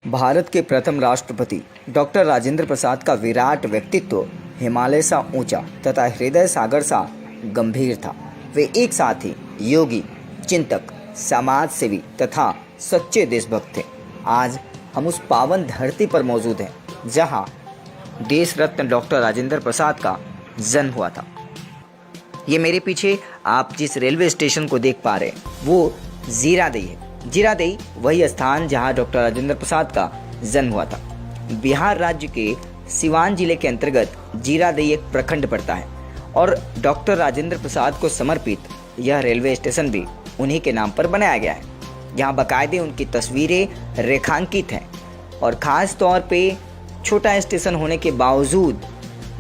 भारत के प्रथम राष्ट्रपति डॉक्टर राजेंद्र प्रसाद का विराट व्यक्तित्व हिमालय सा ऊंचा तथा हृदय सागर सा गंभीर था। वे एक साथ ही योगी, चिंतक, समाज सेवी तथा सच्चे देशभक्त थे। आज हम उस पावन धरती पर मौजूद हैं जहां देश रत्न डॉक्टर राजेंद्र प्रसाद का जन्म हुआ था। ये मेरे पीछे आप जिस रेलवे स्टेशन को देख पा रहे हैं वो जीरादेई है। जीरादेई वही स्थान जहां डॉक्टर राजेंद्र प्रसाद का जन्म हुआ था। बिहार राज्य के सिवान जिले के अंतर्गत जीरादेई एक प्रखंड पड़ता है और डॉक्टर राजेंद्र प्रसाद को समर्पित यह रेलवे स्टेशन भी उन्हीं के नाम पर बनाया गया है। यहाँ बाकायदे उनकी तस्वीरें रेखांकित हैं और ख़ास तौर पे छोटा स्टेशन होने के बावजूद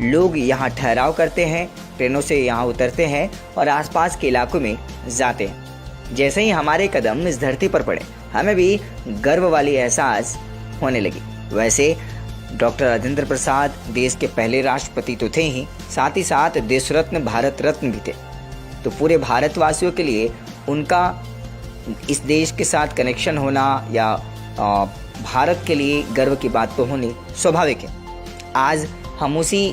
लोग यहाँ ठहराव करते हैं, ट्रेनों से यहाँ उतरते हैं और आसपास के इलाकों में जाते हैं। जैसे ही हमारे कदम इस धरती पर पड़े हमें भी गर्व वाली एहसास होने लगी। वैसे डॉक्टर राजेंद्र प्रसाद देश के पहले राष्ट्रपति तो थे ही, साथ ही साथ देश रत्न, भारत रत्न भी थे। तो पूरे भारतवासियों के लिए उनका इस देश के साथ कनेक्शन होना या भारत के लिए गर्व की बात तो होनी स्वाभाविक है। आज हम उसी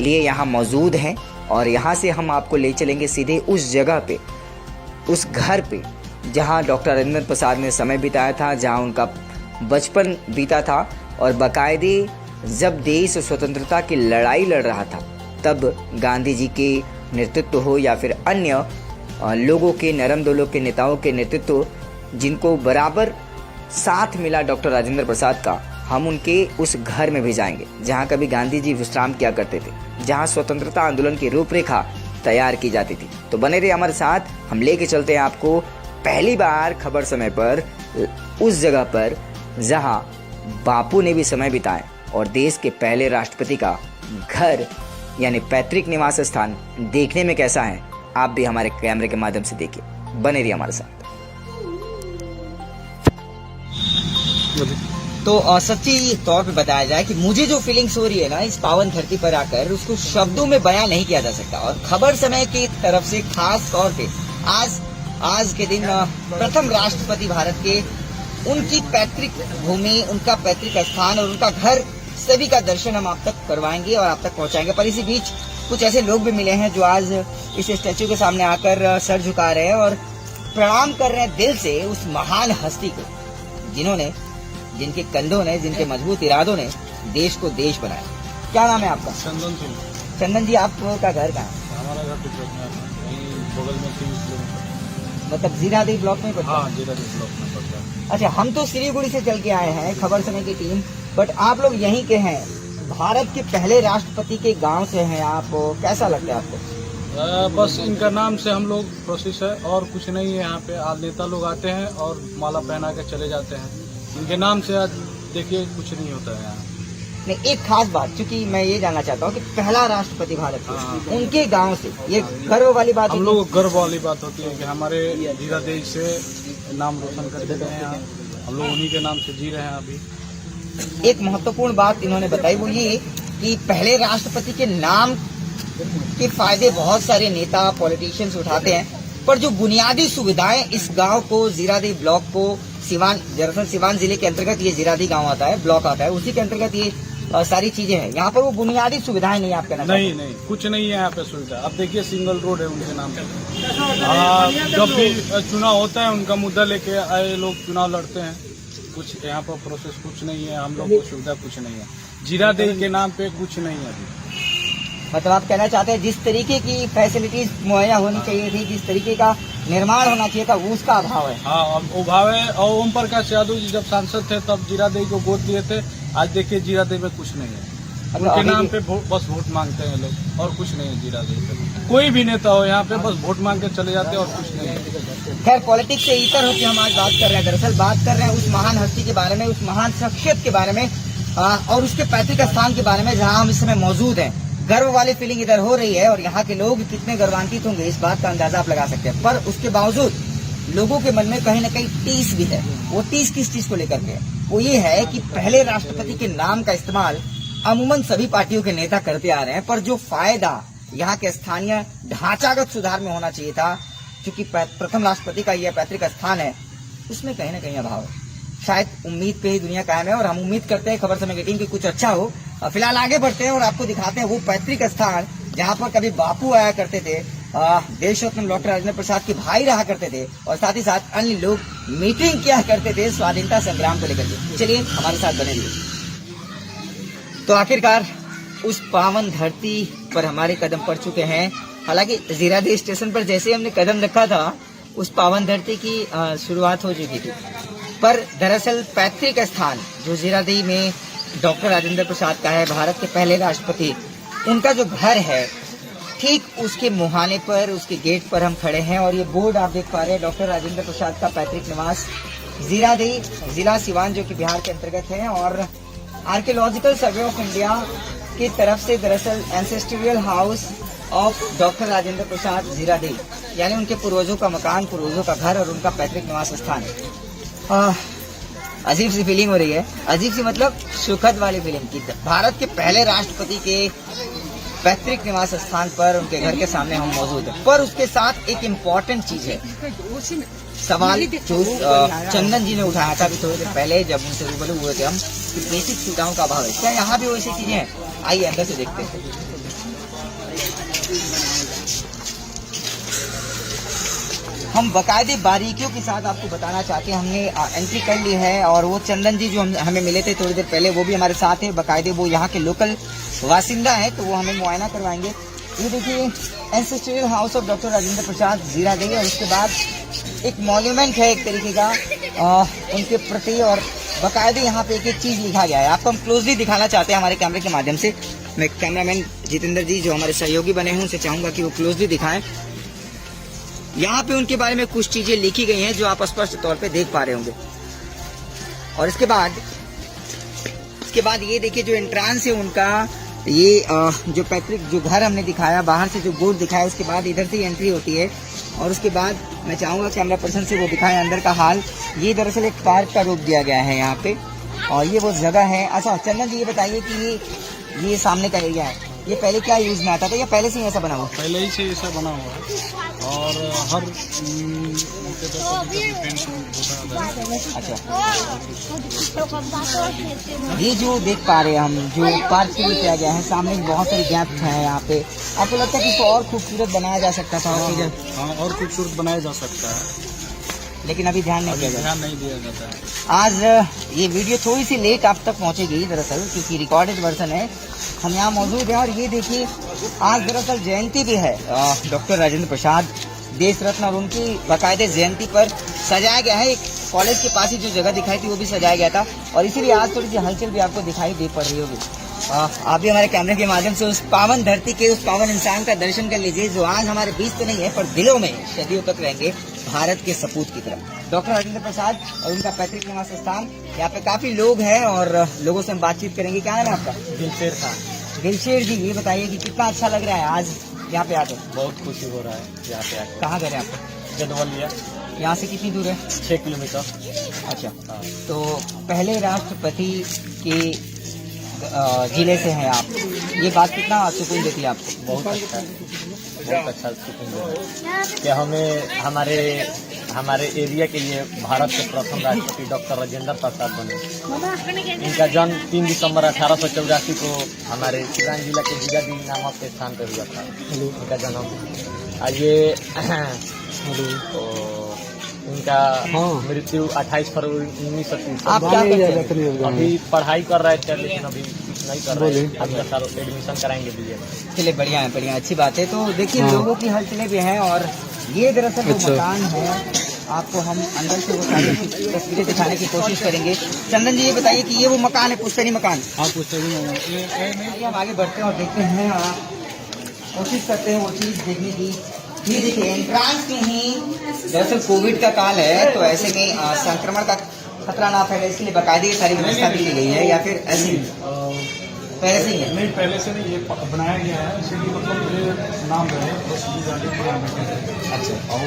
लिए यहाँ मौजूद हैं और यहाँ से हम आपको ले चलेंगे सीधे उस जगह पे, उस घर पे जहाँ डॉक्टर राजेंद्र प्रसाद ने समय बिताया था, जहाँ उनका बचपन बीता था और बाकायदे जब देश स्वतंत्रता की लड़ाई लड़ रहा था तब गांधी जी के नेतृत्व हो या फिर अन्य लोगों के, नरम दलों के नेताओं के नेतृत्व जिनको बराबर साथ मिला डॉक्टर राजेंद्र प्रसाद का, हम उनके उस घर में भी जाएंगे जहाँ कभी गांधी जी विश्राम किया करते थे, जहाँ स्वतंत्रता आंदोलन की रूपरेखा तैयार की जाती थी। तो बने रहिए हमारे साथ, हम लेके चलते हैं आपको पहली बार खबर समय पर उस जगह पर जहां बापू ने भी समय बिताया और देश के पहले राष्ट्रपति का घर यानी पैतृक निवास स्थान देखने में कैसा है, आप भी हमारे कैमरे के माध्यम से देखिए। बने रहिए हमारे साथ। तो सच्ची तौर पे बताया जाए कि मुझे जो फीलिंग्स हो रही है ना इस पावन धरती पर आकर, उसको शब्दों में बयां नहीं किया जा सकता। और खबर समय की तरफ से खास तौर पे आज के दिन प्रथम राष्ट्रपति भारत के, उनकी पैतृक भूमि, उनका पैतृक स्थान और उनका घर, सभी का दर्शन हम आप तक करवाएंगे और आप तक पहुंचाएंगे। पर इसी बीच कुछ ऐसे लोग भी मिले हैं जो आज इस स्टैच्यू के सामने आकर सर झुका रहे हैं और प्रणाम कर रहे हैं दिल से उस महान हस्ती को, जिनके कंधों ने, जिनके मजबूत इरादों ने देश को देश बनाया। क्या नाम है आपका? चंदन सिंह। चंदन जी, आपका घर कहाँ है? हमारा घर बगल में 3 किलोमीटर, मतलब जीरादेई ब्लॉक में पड़ता है? हाँ, जीरादेई ब्लॉक में पड़ता है। अच्छा, हम तो सिलीगुड़ी से चल के आए हैं खबर समय की टीम, बट आप लोग यहीं के हैं, भारत के पहले राष्ट्रपति के गांव से हैं आप, कैसा लगता है आपको? बस इनका नाम से हम लोग प्रोसेस है और कुछ नहीं है। यहाँ पे आज नेता लोग आते हैं और माला पहना के चले जाते हैं। इनके नाम से आज देखिए कुछ नहीं होता है यहाँ। नहीं, एक खास बात, क्योंकि मैं ये जानना चाहता हूँ कि पहला राष्ट्रपति भारत का, उनके गांव से, ये गर्व वाली बात। हम लोग गर्व वाली बात होती है कि हमारे जीरादेई से नाम रोशन कर देते हैं यहाँ, हम लोग उन्हीं के नाम से जी रहे हैं अभी। एक महत्वपूर्ण बात इन्होंने बताई, वो ये कि पहले राष्ट्रपति के नाम के फायदे बहुत सारे नेता, पॉलिटिशियंस उठाते हैं, पर जो बुनियादी सुविधाएं इस गांव को, जीरादेई ब्लॉक को, दरअसल सिवान जिले के अंतर्गत ये जीरादेई गांव आता है, ब्लॉक आता है, उसी के अंतर्गत ये सारी चीजें हैं। यहाँ पर वो बुनियादी सुविधाएं नहीं, आप कहना? नहीं, कुछ नहीं है यहाँ पे सुविधा। अब देखिए सिंगल रोड है उनके नाम पे। जब भी चुनाव होता है उनका मुद्दा लेके आए लोग चुनाव लड़ते हैं। कुछ यहाँ पर प्रोसेस कुछ नहीं है, हम लोग को सुविधा कुछ नहीं है। जीरादेई के नाम पे कुछ नहीं है अभी। मतलब आप कहना चाहते हैं जिस तरीके की फैसिलिटीज मुहैया होनी चाहिए थी, जिस तरीके का निर्माण होना चाहिए था, वो उसका अभाव है। हाँ, अभाव है। और ओम प्रकाश यादव जी जब सांसद थे तब जीरादेई को गोद दिए थे। आज देखिए जीरादेई में कुछ नहीं है। उनके नाम पे बस वोट मांगते हैं लोग और कुछ नहीं है जीरादेई पे। कोई भी नेता हो यहाँ पे बस वोट मांग के चले जाते हैं और कुछ नहीं है। खैर, पॉलिटिक्स से इतर होकर हम आज बात कर रहे हैं, दरअसल बात कर रहे हैं उस महान हस्ती के बारे में, उस महान शख्सियत के बारे में और उसके पैतृक स्थान के बारे में जहाँ हम इस समय मौजूद हैं। गर्व वाली फीलिंग इधर हो रही है और यहाँ के लोग कितने गर्वान्वित होंगे इस बात का अंदाजा आप लगा सकते हैं। पर उसके बावजूद लोगों के मन में कहीं न कहीं टीस भी है। वो टीस किस चीज को लेकर के? वो ये है कि पहले राष्ट्रपति के नाम का इस्तेमाल अमूमन सभी पार्टियों के नेता करते आ रहे हैं, पर जो फायदा यहाँ के स्थानीय ढांचागत सुधार में होना चाहिए था, क्योंकि प्रथम राष्ट्रपति का यह पैतृक स्थान है, उसमें कहीं न कहीं अभाव है। शायद उम्मीद पे ही दुनिया कायम है और हम उम्मीद करते हैं खबर समय गेटिंग की कुछ अच्छा हो। फिलहाल आगे बढ़ते हैं और आपको दिखाते हैं वो पैतृक स्थान जहाँ पर कभी बापू आया करते थे, देश रत्न डॉक्टर राजेंद्र प्रसाद के भाई रहा करते थे और साथ ही साथ अन्य लोग मीटिंग किया करते थे स्वाधीनता संग्राम को लेकर के। चलिए हमारे साथ बने रहिए। तो आखिरकार उस पावन धरती पर हमारे कदम पड़ चुके हैं। हालांकि जीरादेई स्टेशन पर जैसे ही हमने कदम रखा था उस पावन धरती की शुरुआत हो चुकी थी, पर दरअसल पैतृक स्थान जो जीरादेई में डॉक्टर राजेंद्र प्रसाद का है, भारत के पहले राष्ट्रपति, उनका जो घर है ठीक उसके मुहाने पर, उसके गेट पर हम खड़े हैं और ये बोर्ड आप देख पा रहे हैं डॉक्टर राजेंद्र प्रसाद का पैतृक निवास जीरादेई, जिला सिवान, जो कि बिहार के अंतर्गत है। और आर्कियोलॉजिकल सर्वे ऑफ इंडिया की तरफ से दरअसल एंसेस्टोरियल house of doctor Rajendra Prasad Ziradei, यानी उनके पूर्वजों का मकान, पूर्वजों का घर और उनका पैतृक निवास स्थान। अजीब सी फीलिंग हो रही है, अजीब सी मतलब सुखद वाली फीलिंग की। भारत के पहले राष्ट्रपति के पैतृक निवास स्थान पर, उनके घर के सामने हम मौजूद हैं। पर उसके साथ एक इम्पोर्टेंट चीज है, सवाल जो चंदन जी ने उठाया था अभी थोड़ी देर पहले जब उनसे रूबरू हुए थे हम, कि बेसिक सुविधाओं का अभाव है। क्या यहाँ भी वैसी चीजें हैं? आइए अंदर से देखते हैं। हम बाकायदे बारीकियों के साथ आपको बताना चाहते हैं। हमने एंट्री कर ली है और वो चंदन जी जो हमें मिले थे थोड़ी देर पहले, वो भी हमारे साथ है। बाकायदे वो यहाँ के लोकल वासिंदा है, तो वो हमें मुआयना करवाएंगे। ये देखिए एंसेस्टोरियल house of doctor Rajendra Prasad Ziradei, और उसके बाद एक मॉन्यूमेंट है एक तरीके का उनके प्रति, और बाकायदे यहाँ पे एक एक चीज लिखा गया है। आपको हम क्लोजली दिखाना चाहते हैं हमारे कैमरे के माध्यम से। मैं कैमरामैन जितेंद्र जी जो हमारे सहयोगी बने हैं उनसे चाहूंगा कि वो क्लोजली दिखाएं। यहाँ पे उनके बारे में कुछ चीजें लिखी गई हैं जो आप स्पष्ट तौर पे देख पा रहे होंगे। और इसके बाद ये देखिए जो एंट्रांस है उनका, ये जो पैतृक जो घर हमने दिखाया, बाहर से जो बोर्ड दिखाया, उसके बाद इधर से एंट्री होती है। और उसके बाद मैं चाहूंगा कैमरा पर्सन से वो दिखाएं अंदर का हाल। ये दरअसल एक पार्क का रूप दिया गया है यहाँ पे, और ये वो जगह है। अच्छा चंदन जी ये बताइए कि ये सामने का एरिया है, ये पहले क्या यूज में आता था या पहले से ही ऐसा बना हुआ? पहले ही से ऐसा बना हुआ है और हर मौके पर कभी पेंट होता है। अच्छा, ये जो देख पा रहे हैं हम, जो पार्क के लिए किया गया है, सामने बहुत सारी गैप है यहाँ पे। आपको लगता है कि इसको और खूबसूरत बनाया जा सकता था? हाँ, और खूबसूरत बनाया जा सकता है, लेकिन अभी ध्यान नहीं दिया जाता है। आज ये वीडियो थोड़ी सी लेट आप तक पहुंचेगी दरअसल, क्योंकि रिकॉर्डेड वर्जन है। हम यहाँ मौजूद हैं और ये देखिए आज दरअसल जयंती भी है डॉक्टर राजेंद्र प्रसाद देश रत्न, और उनकी बाकायदे जयंती पर सजाया गया है। एक कॉलेज के पास ही जो जगह दिखाई थी वो भी सजाया गया था, और इसीलिए आज थोड़ी सी हलचल भी आपको दिखाई दे पड़ रही होगी। आप भी हमारे कैमरे के माध्यम से उस पावन धरती के, उस पावन इंसान का दर्शन कर लीजिए जो आज हमारे बीच तो नहीं है पर दिलों में सदियों तक रहेंगे, भारत के सपूत की तरह डॉक्टर राजेंद्र प्रसाद और उनका पैतृक निवास स्थान। यहाँ पे काफी लोग हैं और लोगों से हम बातचीत करेंगे। क्या नाम है आपका? दिलशेर खान। दिलशेर जी ये बताइए कि कितना अच्छा लग रहा है आज यहाँ पे आकर? बहुत खुशी हो रहा है यहाँ पे आकर। कहाँ घर है आपका? जदवलिया। यहाँ से कितनी दूर है? 6 किलोमीटर। अच्छा, तो पहले राष्ट्रपति के जिले से हैं आप, ये बात कितना सुकून देती है आपको? बहुत अच्छा है, बहुत अच्छा सुकून देता है कि हमें हमारे एरिया के लिए भारत के प्रथम राष्ट्रपति डॉक्टर राजेंद्र प्रसाद बने। इनका जन्म 3 दिसंबर 1884 को हमारे सिवान जिला के जीरादेई नामक के स्थान पर हुआ था इनका जन्म। ये इनका मृत्यु 28 फरवरी 1930। आप क्या करते हैं? अभी पढ़ाई कर रहे थे लेकिन अभी कुछ नहीं कर रहे, अगले साल एडमिशन कराएंगे बीए। चलिए बढ़िया है, बढ़िया, अच्छी बात है। तो देखिए लोगों की हलचलें भी हैं, और ये दरअसल वो मकान है। आपको हम अंदर से वो सारी तस्वीरें दिखाने की कोशिश करेंगे। चंदन जी ये बताइए कि ये वो मकान है, पुश्तैनी मकान? हाँ, पुश्तैनी मकान। हम आगे बढ़ते हैं और देखते हैं, कोशिश करते हैं वो चीज देखने की। ये देखिए एंट्रांस में ही दरअसल कोविड का काल है, तो ऐसे में संक्रमण का खतरा ना फैले इसलिए बाकायदे ये सारी व्यवस्था भी की गई है, या फिर ऐसे ही पहले से ही है? नहीं, पहले से नहीं, ये बनाया गया है इसीलिए मतलब ये नाम है बस। अच्छा, और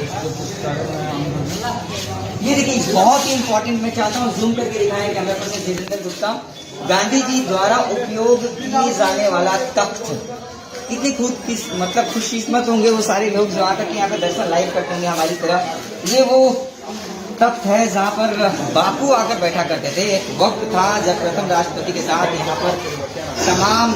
ये देखिए बहुत ही इम्पोर्टेंट, मैं चाहता हूँ जूम करके दिखाएं कैमरा पर्सन जितेंद्र गुप्ता। गांधी जी द्वारा उपयोग किए जाने वाला तख्त। कितने मतलब खुशकिस्मत होंगे वो सारे लोग जो आकर के यहाँ पे दर्शन लाइव करते होंगे हमारी तरह। ये वो तख्त है जहाँ पर बापू आकर बैठा करते थे। एक वक्त था जब प्रथम राष्ट्रपति के साथ यहाँ पर तमाम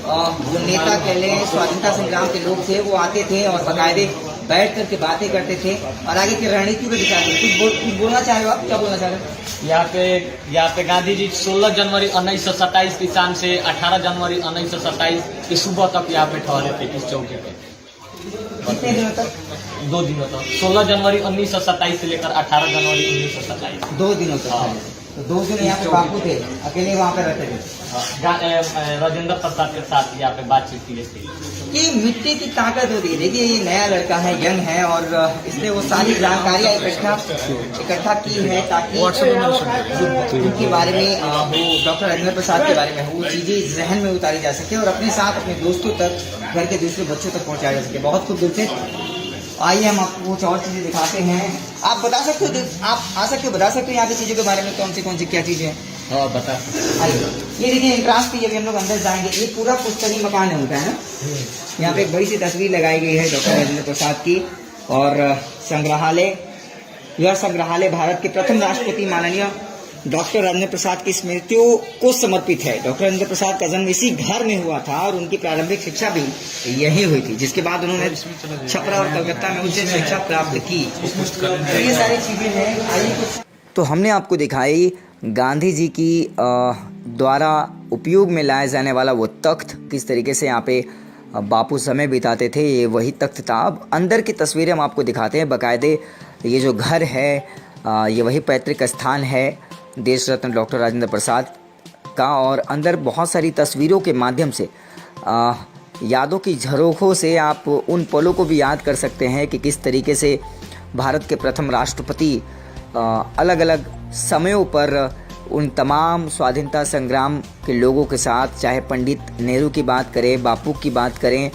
जो नेता कह लें, स्वाधीनता संग्राम के लोग थे, वो आते थे और बाकायदे बैठ करके बातें करते थे और आगे की रणनीति को दिखाते थे। कुछ बोलना चाह रहे हो आप? क्या बोलना चाह रहे हो? यहाँ पे गांधी जी 16 जनवरी 1927 की शाम से 18 जनवरी 1927 की सुबह तक यहाँ पे ठहरे थे इस चौकी पे। कितने दिनों तक? 2 दिनों तक, 16 जनवरी 1927 से लेकर 18 जनवरी 1927। 2 दिनों तक। हाँ। तो 2 दिन यहाँ पे बापू थे, अकेले वहाँ पे रहते थे। राजेंद्र प्रसाद के साथ यहाँ पे बातचीत की थी। ये मिट्टी की ताकत होती है। देखिए ये नया लड़का है, यंग है और इसने वो सारी जानकारियाँ इकट्ठा की है ताकि उनके बारे में वो डॉक्टर राजेंद्र प्रसाद के बारे में वो चीजें जहन में उतारी जा सके और अपने साथ अपने दोस्तों तक, घर के दूसरे बच्चों तक पहुँचाया जा सके। बहुत खूबसूरत। आइए हम आपको कुछ और चीजें दिखाते हैं। आप बता सकते हो, आप आ सकते हो, बता सकते हो यहाँ की चीजों के बारे में, कौन सी क्या चीजें हैं? हाँ बता। आइए, ये देखिए एंट्रांस पे अभी हम लोग अंदर जाएंगे। ये पूरा पुस्तकीय मकान है उनका, है ना। यहाँ पे एक बड़ी सी तस्वीर लगाई गई है डॉक्टर राजेंद्र प्रसाद की और संग्रहालय, यह संग्रहालय भारत के प्रथम राष्ट्रपति माननीय डॉक्टर राजेंद्र प्रसाद की स्मृतियों को समर्पित है। डॉक्टर राजेंद्र प्रसाद का जन्म इसी घर में हुआ था और उनकी प्रारंभिक शिक्षा भी यही हुई थी, जिसके बाद उन्होंने छपरा और कलकत्ता में उच्च शिक्षा प्राप्त की। तो ये सारी चीजें हैं। आइए कुछ तो हमने आपको दिखाई गांधी जी की द्वारा उपयोग में लाया जाने वाला वो तख्त, किस तरीके से यहाँ पे बापू समय बिताते थे, ये वही तख्त था। अब अंदर की तस्वीरें हम आपको दिखाते हैं। बाकायदे ये जो घर है ये वही पैतृक स्थान है देश रत्न डॉक्टर राजेंद्र प्रसाद का और अंदर बहुत सारी तस्वीरों के माध्यम से यादों की झरोखों से आप उन पलों को भी याद कर सकते हैं कि किस तरीके से भारत के प्रथम राष्ट्रपति अलग अलग समयों पर उन तमाम स्वाधीनता संग्राम के लोगों के साथ, चाहे पंडित नेहरू की बात करें, बापू की बात करें,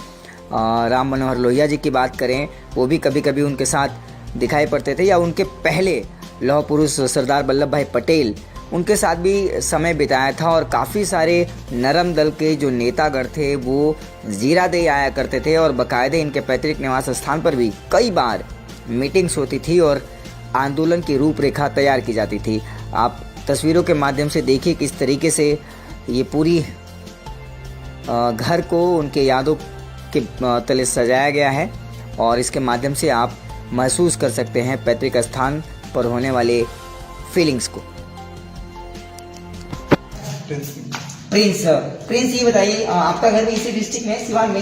राम मनोहर लोहिया जी की बात करें, वो भी कभी कभी उनके साथ दिखाई पड़ते थे, या उनके पहले लौह पुरुष सरदार वल्लभ भाई पटेल, उनके साथ भी समय बिताया था। और काफ़ी सारे नरम दल के जो नेतागण थे वो जीरा दे आया करते थे और बाकायदे इनके पैतृक निवास स्थान पर भी कई बार मीटिंग्स होती थी और आंदोलन की रूपरेखा तैयार की जाती थी। आप तस्वीरों के माध्यम से देखिए किस तरीके से ये पूरी घर को उनके यादों के तले सजाया गया है और इसके माध्यम से आप महसूस कर सकते हैं पैतृक स्थान पर होने वाले फीलिंग्स को। प्रिंस ये बताइए, आपका घर भी इसी डिस्ट्रिक्ट में, सिवान में?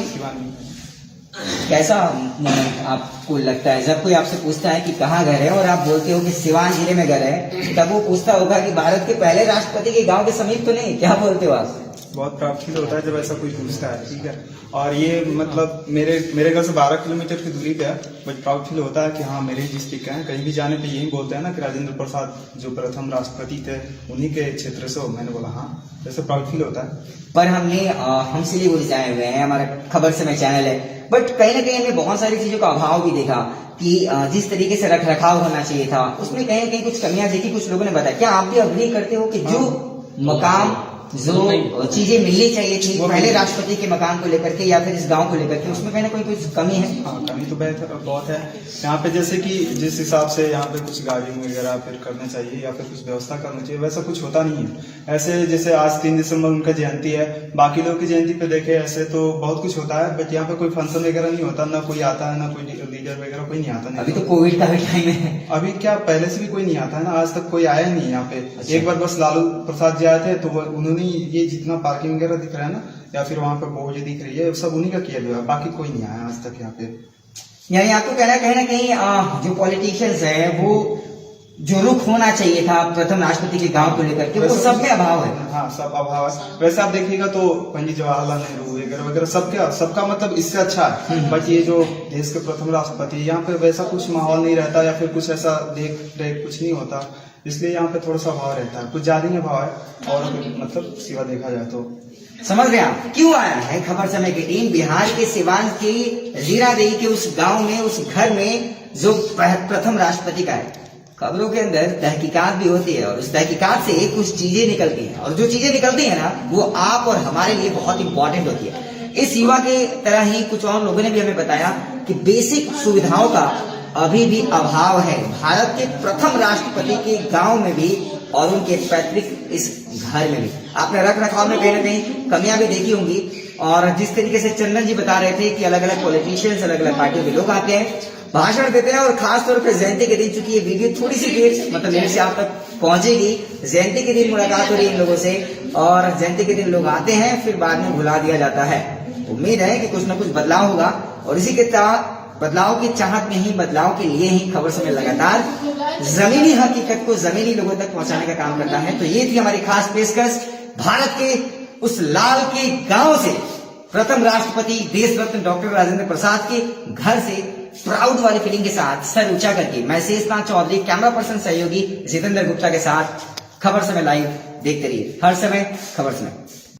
कैसा मोमेंट आपको लगता है जब कोई आपसे पूछता है कि कहाँ घर है और आप बोलते हो कि सिवान जिले में घर है, तब वो पूछता होगा कि भारत के पहले राष्ट्रपति के गांव के समीप तो नहीं? क्या बोलते हो आप? बहुत प्राउड फील होता है जब ऐसा कोई पूछता है, ठीक है। और ये मतलब मेरे घर से 12 किलोमीटर की दूरी पे है, बट प्राउड फील होता है कि हाँ मेरे ही डिस्ट्रिक्ट का है। कहीं भी जाने पे यही बोलते हैं ना कि राजेंद्र प्रसाद जो प्रथम राष्ट्रपति थे उन्हीं के क्षेत्र से हो। मैंने बोला हाँ, ऐसा प्राउड फील होता है। पर हम सिलीगुड़ी से आए हुए हैं, हमारा खबर समय चैनल है, बट कहीं ना कहीं हमने बहुत सारी चीजों का अभाव भी देखा कि जिस तरीके से रख रखाव होना चाहिए था उसमें कहीं ना कहीं कुछ कमियां देखी। कुछ लोगों ने बताया, क्या आप भी अग्री करते हो कि जो मकाम, जो चीजें मिलनी चाहिए थी पहले राष्ट्रपति के मकान को लेकर के या फिर इस गांव को लेकर के, उसमें कहीं ना कहीं कुछ कमी है? हाँ, कमी तो बहुत है यहाँ पे। जैसे कि जिस हिसाब से यहाँ पे कुछ गाड़ी वगैरह फिर करना चाहिए या फिर कुछ व्यवस्था करना चाहिए, वैसा कुछ होता नहीं है। ऐसे जैसे आज 3 दिसंबर उनका जयंती है, बाकी लोग की जयंती पे देखे ऐसे तो बहुत कुछ होता है, बट यहाँ पे कोई फंक्शन वगैरह नहीं होता, ना कोई आता है, ना कोई लीडर वगैरह कोई नहीं आता। अभी तो कोविड का भी टाइम है। अभी क्या पहले से भी कोई नहीं आता है ना, आज तक कोई आया नहीं यहाँ पे। अच्छा। एक बार बस लालू प्रसाद जी आए थे तो उन्होंने ये जितना पार्किंग वगैरह दिख रहा है ना या फिर वहाँ पे बोझ दिख रही है, सब उन्हीं का किया हुआ है, बाकी कोई नहीं आया आज तक यहाँ पे। यानी आपको कहना है कहीं ना कहीं जो पॉलिटिशियंस है वो जो रुख होना चाहिए था प्रथम राष्ट्रपति के गांव को लेकर के, वो सब में अभाव है। हाँ, सब अभाव है। वैसे आप देखिएगा तो पंडित जवाहरलाल नेहरू वगैरह वगैरह सबका मतलब इससे अच्छा है, बट ये जो देश के प्रथम राष्ट्रपति यहाँ पे वैसा कुछ माहौल नहीं रहता या फिर कुछ ऐसा देख रेख कुछ नहीं होता, इसलिए यहाँ पे थोड़ा सा अभाव रहता है, कुछ ज्यादा ही अभाव है। और मतलब सिवा देखा जाए तो समझ रहे आप क्यों आया है खबर समय की टीम बिहार के सिवान की जीरादेई के उस गांव में, उस घर में जो प्रथम राष्ट्रपति का है। खबरों के अंदर तहकीकात भी होती है और उस तहकीकात से कुछ चीजें निकलती हैं और जो चीजें निकलती है ना वो आप और हमारे लिए बहुत इंपॉर्टेंट होती है। इस युवा के तरह ही कुछ और लोगों ने भी हमें बताया कि बेसिक सुविधाओं का अभी भी अभाव है भारत के प्रथम राष्ट्रपति के गांव में भी और उनके पैतृक इस घर में भी। आपने रख रखाव में कहीं ना कहीं कमियां भी देखी होंगी। और जिस तरीके से चंदन जी बता रहे थे कि अलग अलग पॉलिटिशियंस, अलग अलग पार्टियों के लोग आते हैं, भाषण देते हैं, और खास तौर पर जयंती के दिन, चूंकि ये वीडियो थोड़ी सी देर मतलब लेट से आप तक पहुंचेगी, जयंती के दिन मुलाकात हो रही है इन लोगों से, और जयंती के दिन लोग आते हैं, फिर बाद में भुला दिया जाता है। उम्मीद है कि कुछ न कुछ बदलाव होगा, और इसी के बदलाव की चाहत में ही, बदलाव के लिए ही खबर समय लगातार जमीनी हकीकत को जमीनी लोगों तक पहुंचाने का काम करता है। तो ये थी हमारी खास पेशकश भारत के उस लाल के गांव से, प्रथम राष्ट्रपति देश रत्न डॉक्टर राजेंद्र प्रसाद के घर से प्राउड वाली फीलिंग के साथ सर ऊंचा करके मैं शेषनाथ चौधरी, कैमरा पर्सन सहयोगी जितेंद्र गुप्ता के साथ खबर समय लाइव देखते रहिए। हर समय खबर समय।